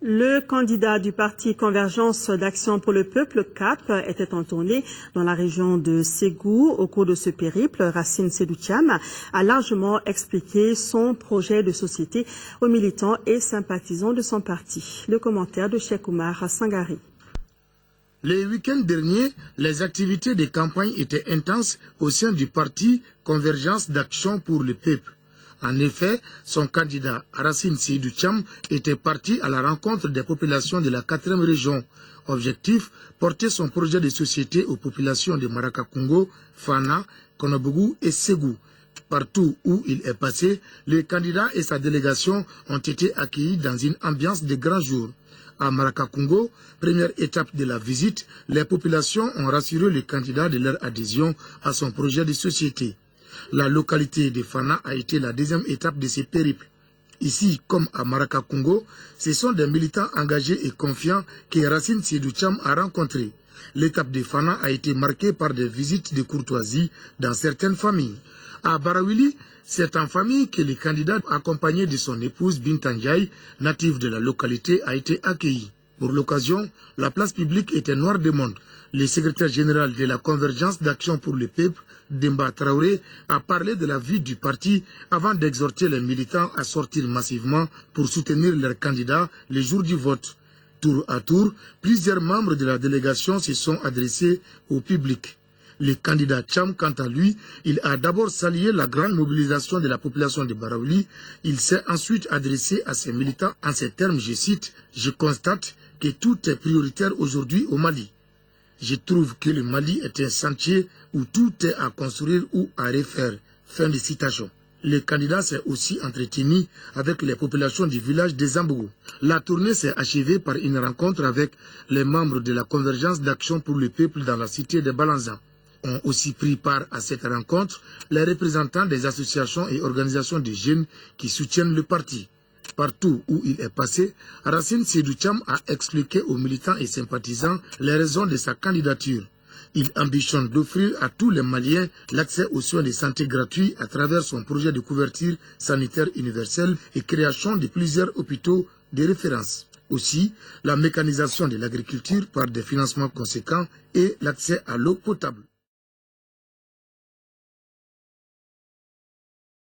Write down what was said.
Le candidat du parti Convergence d'Action pour le Peuple, CAP, était en tournée dans la région de Ségou. Au cours de ce périple, Racine Seydou Thiam a largement expliqué son projet de société aux militants et sympathisants de son parti. Le commentaire de Cheikh Oumar Sangari. Les week-ends derniers, les activités de campagne étaient intenses au sein du parti Convergence d'Action pour le Peuple. En effet, son candidat Racine Seydou Thiam était parti à la rencontre des populations de la 4e région. Objectif, porter son projet de société aux populations de Marakakungo, Fana, Konobougou et Ségou. Partout où il est passé, le candidat et sa délégation ont été accueillis dans une ambiance de grand jour. À Marakakungo, première étape de la visite, les populations ont rassuré le candidat de leur adhésion à son projet de société. La localité de Fana a été la deuxième étape de ce périple. Ici, comme à Marakakungo, ce sont des militants engagés et confiants que Racine Seydou Thiam a rencontrés. L'étape de Fana a été marquée par des visites de courtoisie dans certaines familles. À Barawili, c'est en famille que le candidat, accompagné de son épouse Bintanjai, native de la localité, a été accueilli. Pour l'occasion, la place publique était noire de monde. Le secrétaire général de la Convergence d'Action pour le Peuple, Demba Traoré, a parlé de la vie du parti avant d'exhorter les militants à sortir massivement pour soutenir leur candidat le jour du vote. Tour à tour, plusieurs membres de la délégation se sont adressés au public. Le candidat Thiam, quant à lui, il a d'abord salué la grande mobilisation de la population de Barawili. Il s'est ensuite adressé à ses militants en ces termes, je cite, « Je constate que tout est prioritaire aujourd'hui au Mali. Je trouve que le Mali est un sentier où tout est à construire ou à refaire. » Fin de citation. Le candidat s'est aussi entretenu avec les populations du village de Zambougou. La tournée s'est achevée par une rencontre avec les membres de la Convergence d'Action pour le Peuple dans la cité de Balanzan. Ont aussi pris part à cette rencontre les représentants des associations et organisations de jeunes qui soutiennent le parti. Partout où il est passé, Racine Seydou Thiam a expliqué aux militants et sympathisants les raisons de sa candidature. Il ambitionne d'offrir à tous les Maliens l'accès aux soins de santé gratuits à travers son projet de couverture sanitaire universelle et création de plusieurs hôpitaux de référence. Aussi, la mécanisation de l'agriculture par des financements conséquents et l'accès à l'eau potable.